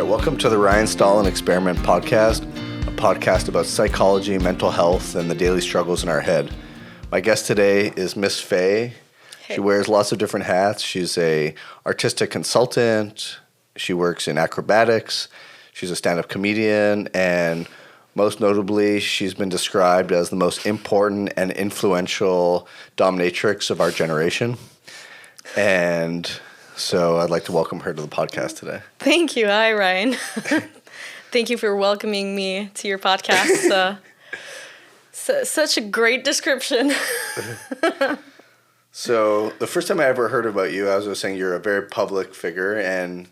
Welcome to the Ryan Stotland Experiment Podcast, a podcast about psychology, mental health, and the daily struggles in our head. My guest today is Miss Faye. Hey. She wears lots of different hats. She's a artistic consultant. She works in acrobatics. She's a stand-up comedian, and most notably, she's been described as the most important and influential dominatrix of our generation. And so I'd like to welcome her to the podcast today. Thank you. Hi, Ryan. Thank you for welcoming me to your podcast. Such a great description. So the first time I ever heard about you, as I was saying, you're a very public figure, and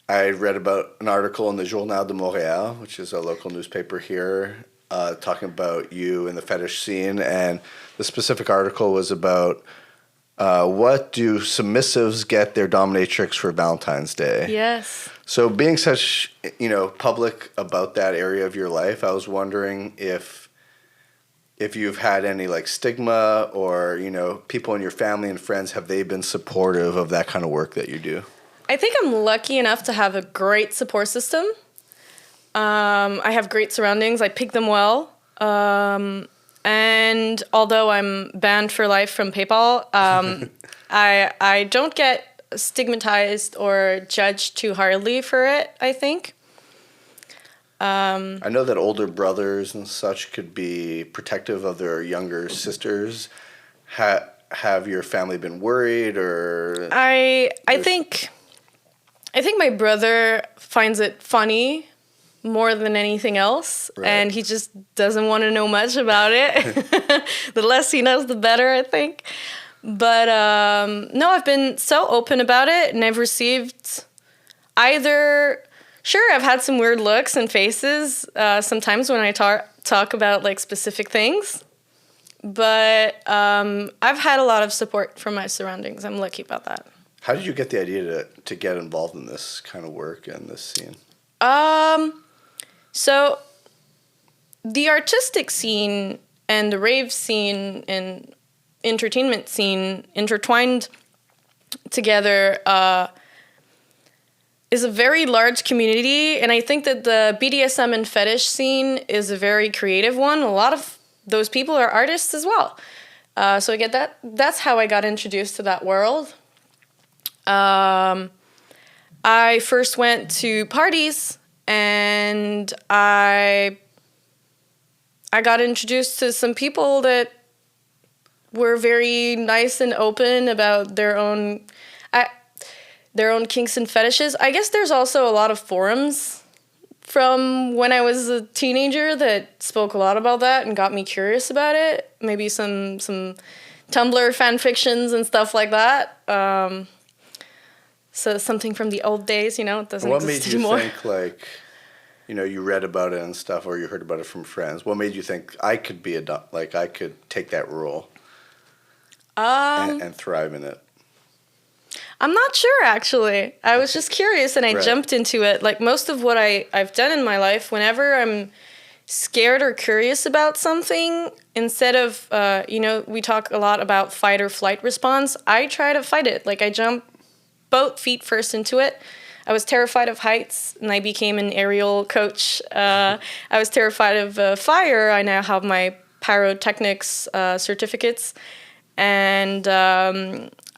I read about an article in the Journal de Montréal, which is a local newspaper here, talking about you and the fetish scene, and the specific article was about what do submissives get their dominatrix for Valentine's Day? Yes. So being such, public about that area of your life, I was wondering if you've had any stigma or, people in your family and friends, have they been supportive of that kind of work that you do? I think I'm lucky enough to have a great support system. I have great surroundings. I pick them well. And although I'm banned for life from PayPal, I don't get stigmatized or judged too hardly for it, I think. I know that older brothers and such could be protective of their younger sisters. Have your family been worried, or? I think my brother finds it funny more than anything else, right. And he just doesn't want to know much about it. The less he knows, the better, I think. But no, I've been so open about it, and I've received Sure, I've had some weird looks and faces sometimes when I talk about specific things, but I've had a lot of support from my surroundings. I'm lucky about that. How did you get the idea to get involved in this kind of work and this scene? So the artistic scene and the rave scene and entertainment scene intertwined together is a very large community, and I think that the BDSM and fetish scene is a very creative one. A lot of those people are artists as well. So I get that. That's how I got introduced to that world. I first went to parties, and I got introduced to some people that were very nice and open about their own kinks and fetishes. I guess there's also a lot of forums from when I was a teenager that spoke a lot about that and got me curious about it. Maybe some Tumblr fan fictions and stuff like that. So something from the old days, it doesn't exist anymore. What made you think, you read about it and stuff, or you heard about it from friends? What made you think I could be I could take that role and thrive in it? I'm not sure, actually. I was just curious, and I jumped into it. Most of what I've done in my life, whenever I'm scared or curious about something, instead of, we talk a lot about fight or flight response, I try to fight it. I jump both feet first into it. I was terrified of heights, and I became an aerial coach. I was terrified of fire. I now have my pyrotechnics certificates. And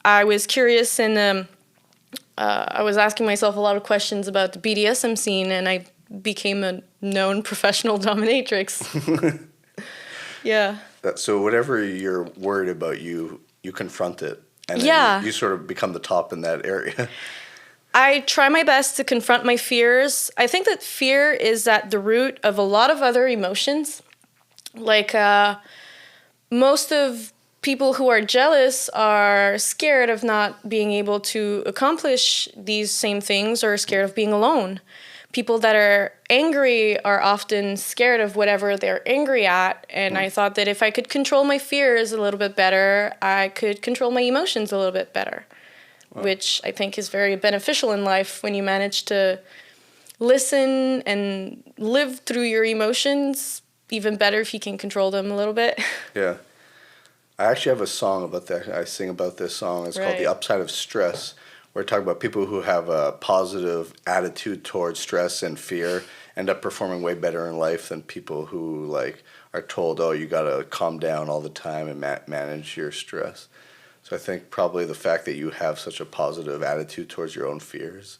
I was curious, and I was asking myself a lot of questions about the BDSM scene, and I became a known professional dominatrix. Yeah. So whatever you're worried about, you confront it. And then you sort of become the top in that area. I try my best to confront my fears. I think that fear is at the root of a lot of other emotions. Most of people who are jealous are scared of not being able to accomplish these same things, or scared of being alone. People that are angry are often scared of whatever they're angry at, and I thought that if I could control my fears a little bit better, I could control my emotions a little bit better, which I think is very beneficial in life when you manage to listen and live through your emotions. Even better if you can control them a little bit. Yeah. I actually have a song about that. I sing about this song. It's called The Upside of Stress, we're talking about people who have a positive attitude towards stress and fear end up performing way better in life than people who like are told, oh, you got to calm down all the time and manage your stress. So I think probably the fact that you have such a positive attitude towards your own fears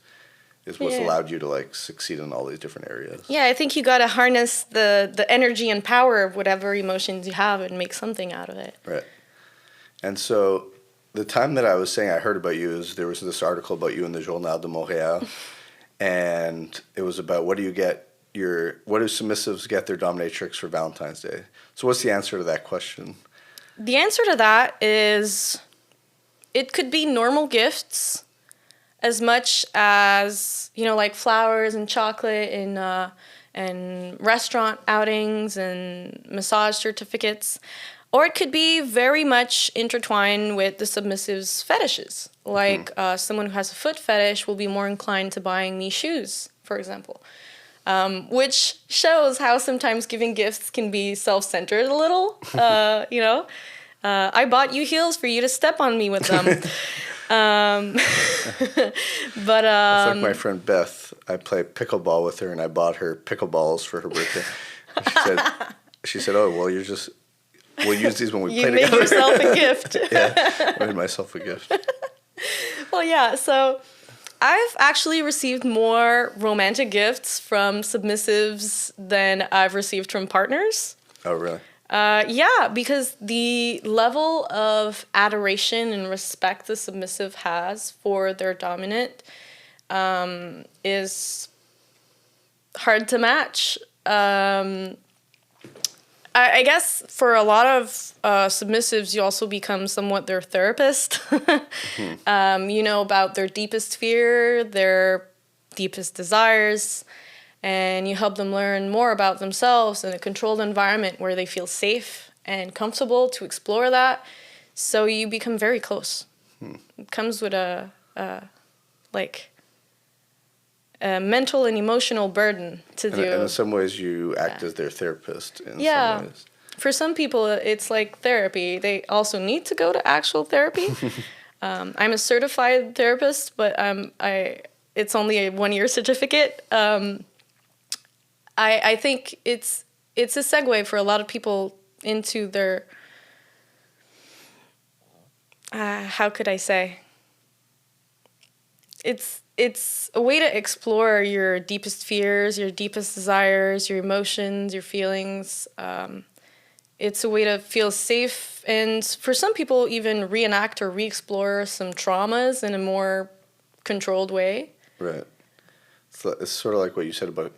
is what's allowed you to like succeed in all these different areas. Yeah, I think you got to harness the energy and power of whatever emotions you have and make something out of it. Right. And so the time that I was saying I heard about you is there was this article about you in the Journal de Montréal, and it was about what do submissives get their dominatrix for Valentine's Day? So what's the answer to that question? The answer to that is it could be normal gifts as much as, like flowers and chocolate and restaurant outings and massage certificates. Or it could be very much intertwined with the submissive's fetishes. Like someone who has a foot fetish will be more inclined to buying me shoes, for example. Which shows how sometimes giving gifts can be self-centered a little. I bought you heels for you to step on me with them. But it's like my friend Beth. I play pickleball with her, and I bought her pickleballs for her birthday. She said, "Oh, well, we'll use these when we play together." You made yourself a gift. Yeah, I made myself a gift. Well, yeah. So I've actually received more romantic gifts from submissives than I've received from partners. Oh, really? Yeah, because the level of adoration and respect the submissive has for their dominant is hard to match. I guess for a lot of submissives, you also become somewhat their therapist. You know about their deepest fear, their deepest desires, and you help them learn more about themselves in a controlled environment where they feel safe and comfortable to explore that. So you become very close. It comes with a mental and emotional burden to do. And in some ways, you act as their therapist. Some ways. For some people, it's like therapy. They also need to go to actual therapy. I'm a certified therapist, but it's only a 1-year certificate. I think it's a segue for a lot of people into their, how could I say? It's a way to explore your deepest fears, your deepest desires, your emotions, your feelings. It's a way to feel safe and for some people even reenact or re-explore some traumas in a more controlled way. Right. It's sort of like what you said about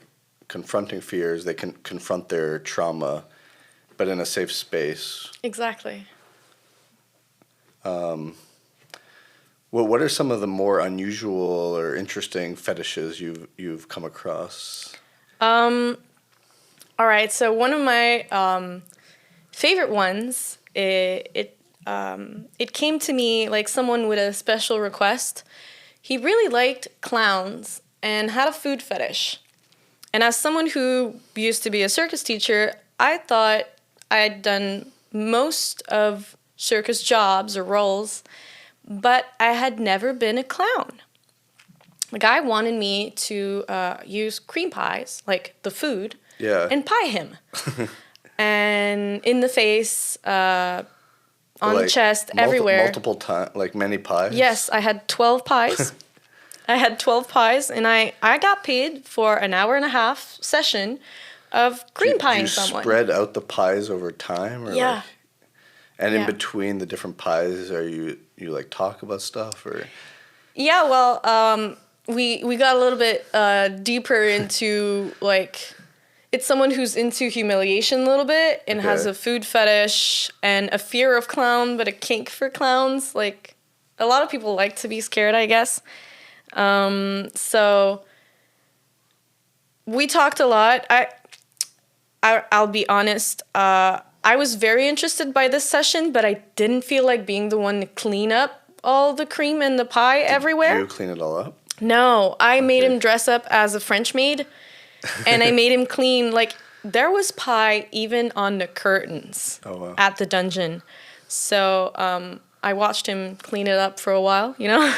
confronting fears. They can confront their trauma, but in a safe space. Exactly. Well, what are some of the more unusual or interesting fetishes you've come across? All right. So one of my favorite ones, it came to me like someone with a special request. He really liked clowns and had a food fetish. And as someone who used to be a circus teacher, I thought I had done most of circus jobs or roles, but I had never been a clown. The guy wanted me to use cream pies, like the food, and pie him. And in the face, on the chest, everywhere. Multiple times, like many pies? Yes, I had 12 pies. And I got paid for an 1.5-hour session of cream pieing someone. Do you spread out the pies over time? Or yeah. In between the different pies, are you like talk about stuff or? Yeah, well, we got a little bit deeper into like, it's someone who's into humiliation a little bit and has a food fetish and a fear of clown, but a kink for clowns. Like, a lot of people like to be scared, I guess. So we talked a lot. I'll be honest. I was very interested by this session, but I didn't feel like being the one to clean up all the cream and the pie everywhere. Did you clean it all up? No, I made him dress up as a French maid, and I made him clean. Like, there was pie even on the curtains at the dungeon. So I watched him clean it up for a while, you know.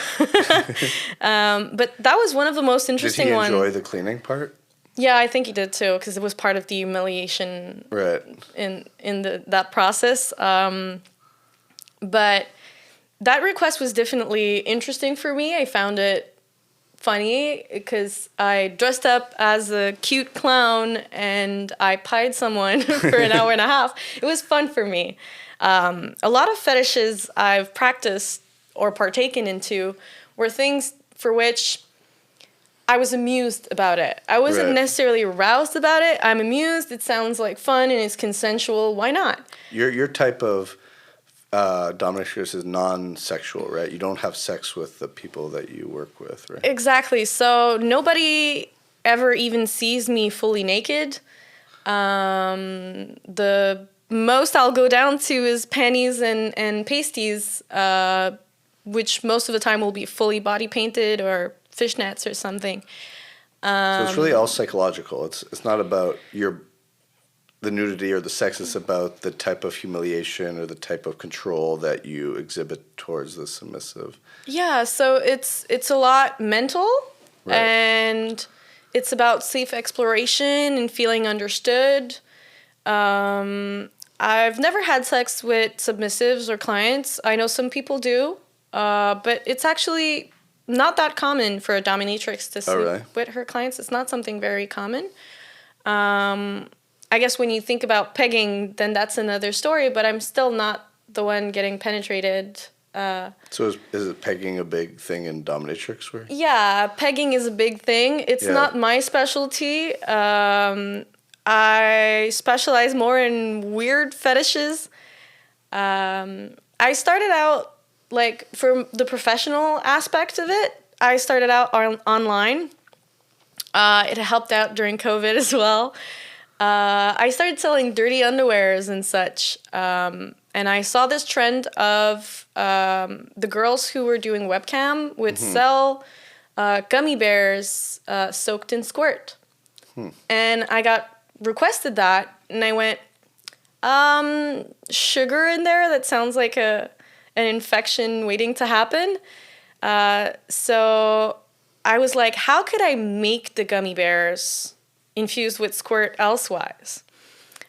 But that was one of the most interesting ones. Did he enjoy the cleaning part? Yeah, I think he did too, because it was part of the humiliation in that process. But that request was definitely interesting for me. I found it funny because I dressed up as a cute clown and I pied someone for an hour and a half. It was fun for me. A lot of fetishes I've practiced or partaken into were things for which I was amused about it. I wasn't necessarily aroused about it. I'm amused. It sounds like fun and it's consensual. Why not? Your type of dominatrix is non-sexual, right? You don't have sex with the people that you work with, right? Exactly. So nobody ever even sees me fully naked. The most I'll go down to is panties and pasties, which most of the time will be fully body painted or fishnets or something. So it's really all psychological. It's not about the nudity or the sex. It's about the type of humiliation or the type of control that you exhibit towards the submissive. Yeah, so it's a lot mental, and it's about safe exploration and feeling understood. I've never had sex with submissives or clients. I know some people do, but it's actually not that common for a dominatrix to sleep with her clients. It's not something very common. I guess when you think about pegging, then that's another story, but I'm still not the one getting penetrated. So is it pegging a big thing in dominatrix work? Yeah, pegging is a big thing. It's not my specialty. I specialize more in weird fetishes. I started out, like, for the professional aspect of it, I started out online. It helped out during COVID as well. I started selling dirty underwears and such. And I saw this trend of the girls who were doing webcam would sell gummy bears soaked in squirt. And I got requested that, and I went, sugar in there? That sounds like an infection waiting to happen. So I was like, how could I make the gummy bears infused with squirt elsewise?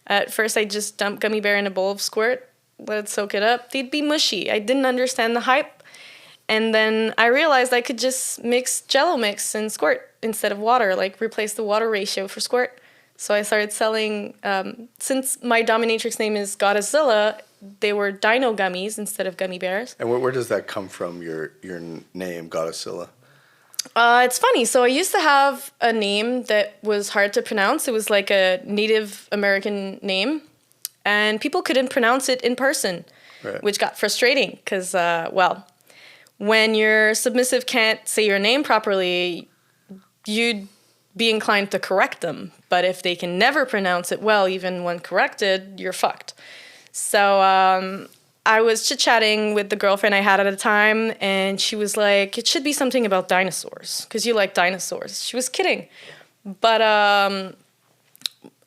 At first, I just dumped gummy bear in a bowl of squirt, let it soak it up. They'd be mushy. I didn't understand the hype. And then I realized I could just mix Jello mix and squirt instead of water, like replace the water ratio for squirt. So I started selling, since my dominatrix name is Goddessilla, they were dino gummies instead of gummy bears. And where does that come from, your name, Goddessilla? It's funny. So I used to have a name that was hard to pronounce. It was like a Native American name, and people couldn't pronounce it in person, which got frustrating because, when your submissive can't say your name properly, you'd be inclined to correct them. But if they can never pronounce it well, even when corrected, you're fucked. So I was chit-chatting with the girlfriend I had at the time, and she was like, it should be something about dinosaurs, because you like dinosaurs. She was kidding. But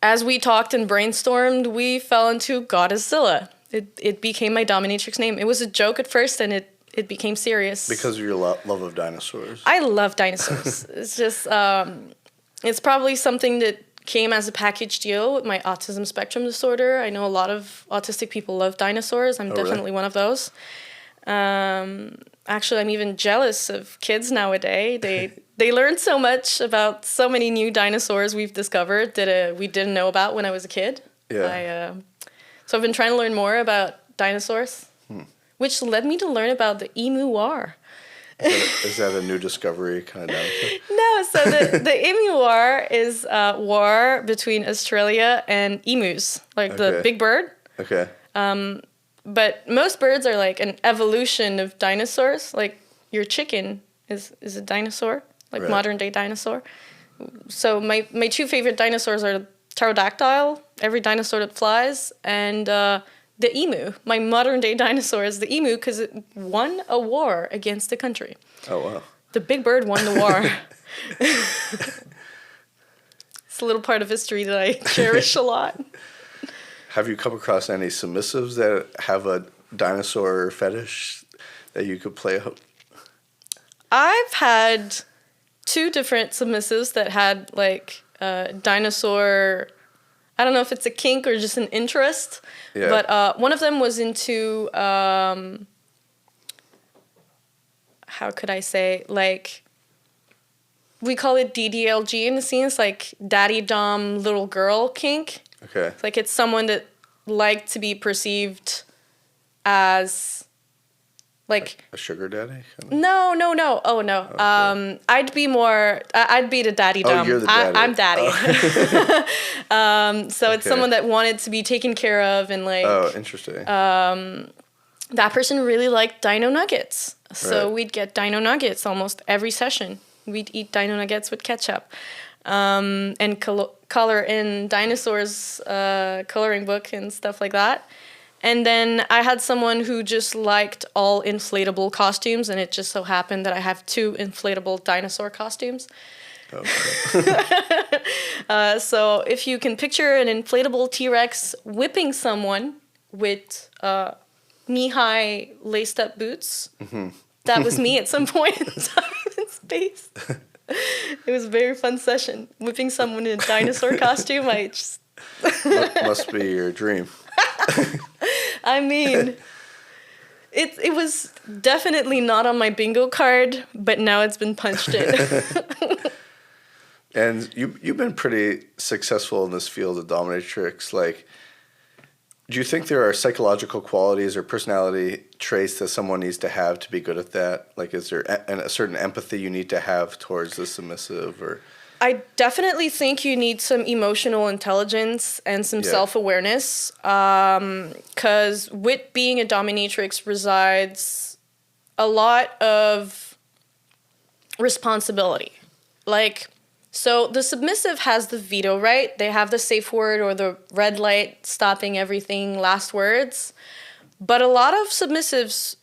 as we talked and brainstormed, we fell into Goddessilla. It became my dominatrix name. It was a joke at first, and it became serious. Because of your love of dinosaurs. I love dinosaurs. It's just, it's probably something that came as a package deal with my autism spectrum disorder. I know a lot of autistic people love dinosaurs. I'm definitely one of those. Actually, I'm even jealous of kids nowadays. They learn so much about so many new dinosaurs we've discovered that we didn't know about when I was a kid. Yeah. So I've been trying to learn more about dinosaurs, which led me to learn about the emu-war. Is that a new discovery kind of dinosaur? No, so the emu-war is a war between Australia and emus, like the big bird. Okay. But most birds are like an evolution of dinosaurs. Like your chicken is a dinosaur, like modern day dinosaur. So my two favorite dinosaurs are pterodactyl, every dinosaur that flies, and the emu. My modern day dinosaur is the emu because it won a war against the country. Oh, wow. The big bird won the war. It's a little part of history that I cherish a lot. Have you come across any submissives that have a dinosaur fetish that you could play out? I've had 2 different submissives that had like dinosaur. I don't know if it's a kink or just an interest, but one of them was into how could I say, like, we call it DDLG in the scenes, like daddy dom little girl kink. Okay. It's like it's someone that liked to be perceived as like a sugar daddy? No. Oh no. Okay. I'd be the daddy dom. Oh, you're the daddy. I'm daddy. Oh. So it's someone that wanted to be taken care of and like. Oh, interesting. That person really liked dino nuggets. So we'd get dino nuggets almost every session. We'd eat dino nuggets with ketchup. And color in dinosaurs coloring book and stuff like that. And then I had someone who just liked all inflatable costumes, and it just so happened that I have 2 inflatable dinosaur costumes. Okay. So if you can picture an inflatable T-Rex whipping someone with knee-high laced-up boots, that was me at some point in time in space. It was a very fun session. Whipping someone in a dinosaur costume, Must be your dream. I mean, it was definitely not on my bingo card, but now it's been punched in. And you've been pretty successful in this field of dominatrix. Like, do you think there are psychological qualities or personality traits that someone needs to have to be good at that? Like, is there a certain empathy you need to have towards the submissive, or? I definitely think you need some emotional intelligence and some self-awareness, because with being a dominatrix resides a lot of responsibility. Like, so the submissive has the veto right. They have the safe word or the red light stopping everything, last words. But a lot of submissives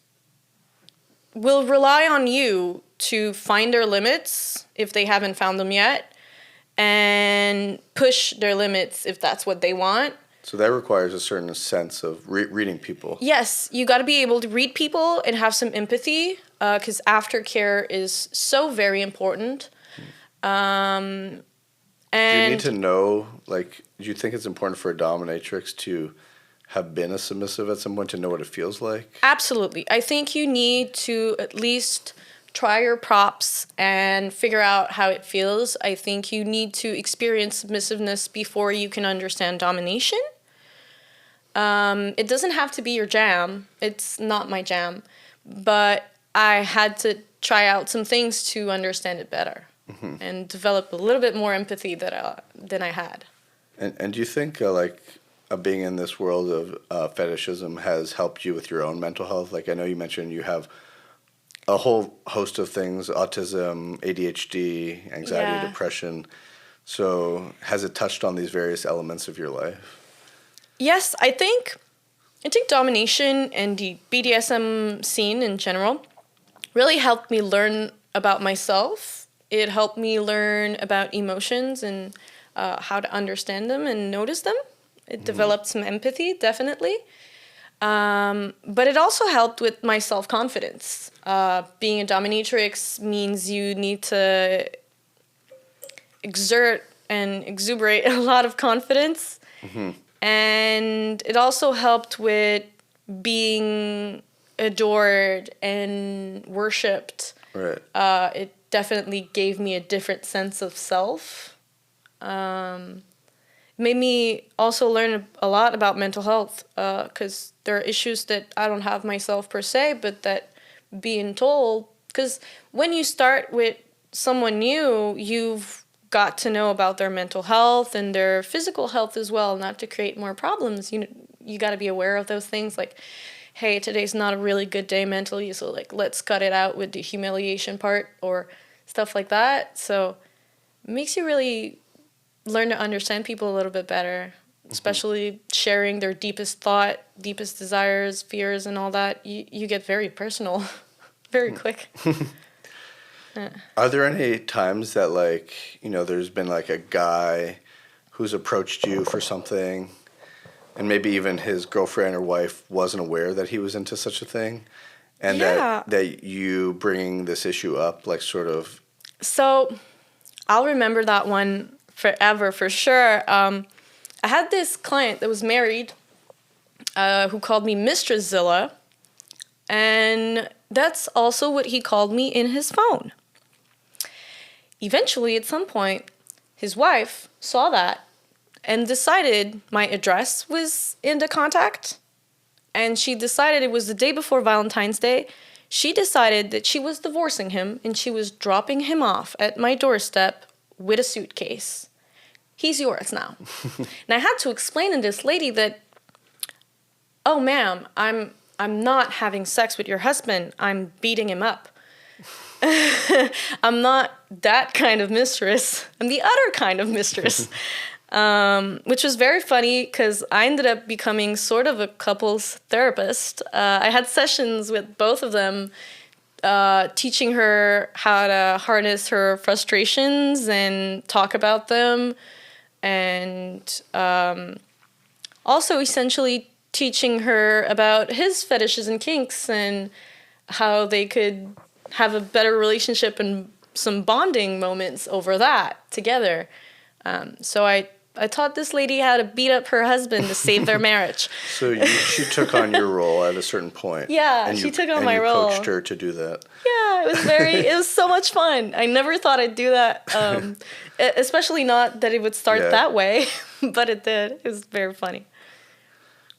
will rely on you to find their limits if they haven't found them yet, and push their limits if that's what they want. So that requires a certain sense of reading people. Yes, you got to be able to read people and have some empathy, because aftercare is so very important. And do you need to know, like, do you think it's important for a dominatrix to have been a submissive at some point to know what it feels like? Absolutely. I think you need to at least try your props and figure out how it feels. I think you need to experience submissiveness before you can understand domination. It doesn't have to be your jam. It's not my jam. But I had to try out some things to understand it better and develop a little bit more empathy than I had. And do you think, being in this world of fetishism has helped you with your own mental health? Like, I know you mentioned you have a whole host of things: autism, ADHD, anxiety, depression. So has it touched on these various elements of your life? Yes, I think domination and the BDSM scene in general really helped me learn about myself. It helped me learn about emotions and how to understand them and notice them. It developed some empathy, definitely. But it also helped with my self-confidence. Being a dominatrix means you need to exert and exuberate a lot of confidence. And it also helped with being adored and worshipped. Right. It definitely gave me a different sense of self. Made me also learn a lot about mental health, because there are issues that I don't have myself per se, but that being told, because when you start with someone new, you've got to know about their mental health and their physical health as well, not to create more problems. You got to be aware of those things, like, hey, today's not a really good day mentally, so like let's cut it out with the humiliation part or stuff like that. So it makes you really learn to understand people a little bit better, especially sharing their deepest thought, deepest desires, fears, and all that. You get very personal very quick. Are there any times that, there's been, a guy who's approached you for something, And maybe even his girlfriend or wife wasn't aware that he was into such a thing. And that you bringing this issue up, like sort of. So I'll remember that one forever, for sure. I had this client that was married who called me Mistress Zilla. And that's also what he called me in his phone. Eventually, at some point, his wife saw that and decided my address was in the contact. And she decided it was the day before Valentine's Day. She decided that she was divorcing him and she was dropping him off at my doorstep with a suitcase. He's yours now. And I had to explain to this lady that, oh, ma'am, I'm not having sex with your husband. I'm beating him up. I'm not that kind of mistress. I'm the other kind of mistress. Which was very funny because I ended up becoming sort of a couples therapist. I had sessions with both of them, teaching her how to harness her frustrations and talk about them. And also essentially teaching her about his fetishes and kinks and how they could have a better relationship and some bonding moments over that together. So I taught this lady how to beat up her husband to save their marriage. So she took on your role at a certain point. Yeah, she took on my role. And you coached her to do that. Yeah, it was so much fun. I never thought I'd do that, especially not that it would start that way, but it did. It was very funny.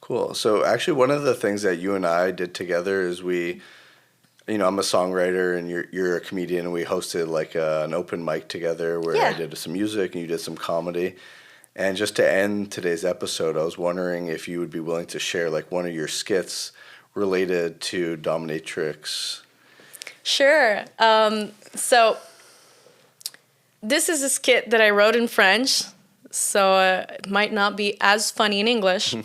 Cool. So actually one of the things that you and I did together is I'm a songwriter and you're a comedian, and we hosted like an open mic together where I did some music and you did some comedy. And just to end today's episode, I was wondering if you would be willing to share like one of your skits related to dominatrix. Sure. So this is a skit that I wrote in French, so it might not be as funny in English.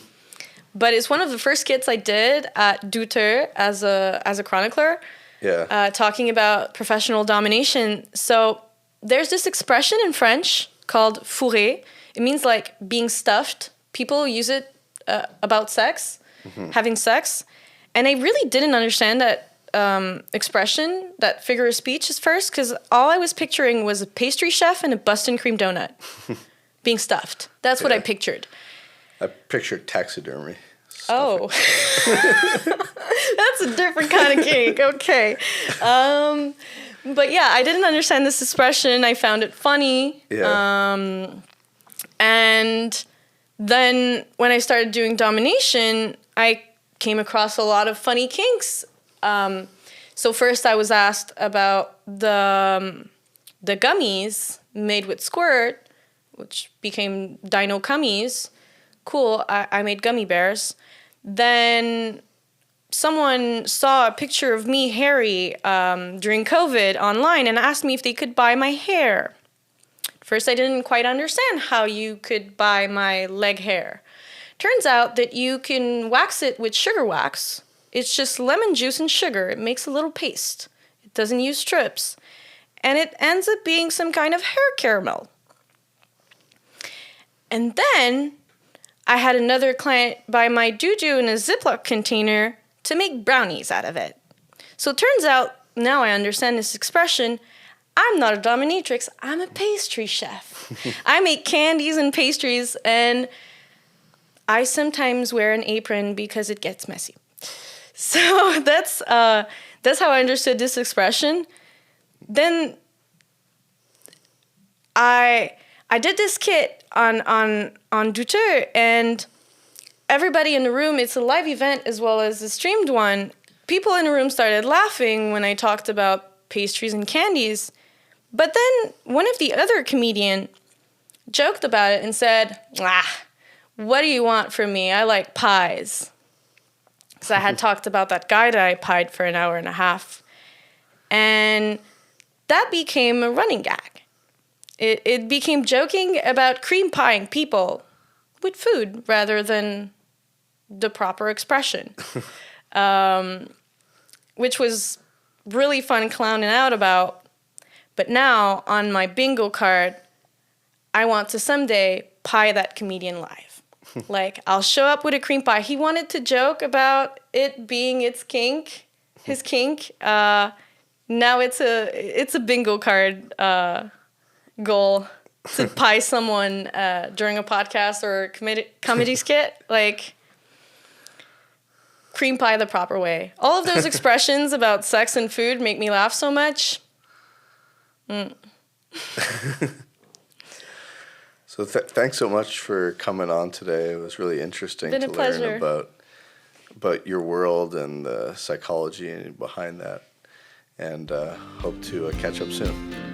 But it's one of the first skits I did at Douter as a chronicler. Yeah. Talking about professional domination. So there's this expression in French called fourré. It means like being stuffed. People use it about sex, having sex. And I really didn't understand that expression, that figure of speech at first, because all I was picturing was a pastry chef and a Boston cream donut being stuffed. That's what I pictured. I pictured taxidermy. Oh. That's a different kind of cake. Okay. But yeah, I didn't understand this expression. I found it funny. Yeah. And then when I started doing domination, I came across a lot of funny kinks. So first I was asked about the gummies made with squirt, which became Dino Gummies. Cool, I made gummy bears. Then someone saw a picture of me hairy during COVID online and asked me if they could buy my hair. First, I didn't quite understand how you could buy my leg hair. Turns out that you can wax it with sugar wax. It's just lemon juice and sugar. It makes a little paste. It doesn't use strips. And it ends up being some kind of hair caramel. And then I had another client buy my doo-doo in a Ziploc container to make brownies out of it. So it turns out, now I understand this expression, I'm not a dominatrix, I'm a pastry chef. I make candies and pastries, and I sometimes wear an apron because it gets messy. So that's how I understood this expression. Then I did this kit on Douter, and everybody in the room, it's a live event as well as a streamed one. People in the room started laughing when I talked about pastries and candies. But then one of the other comedian joked about it and said, what do you want from me? I like pies. So I had talked about that guy that I pied for an hour and a half. And that became a running gag. It became joking about cream pieing people with food rather than the proper expression, which was really fun clowning out about. But now, on my bingo card, I want to someday pie that comedian live. Like, I'll show up with a cream pie. He wanted to joke about it being his kink. Now it's a bingo card goal to pie someone during a podcast or a comedy skit. Like, cream pie the proper way. All of those expressions about sex and food make me laugh so much. So thanks so much for coming on today. It was really interesting to learn about your world and the psychology behind that. And hope to catch up soon.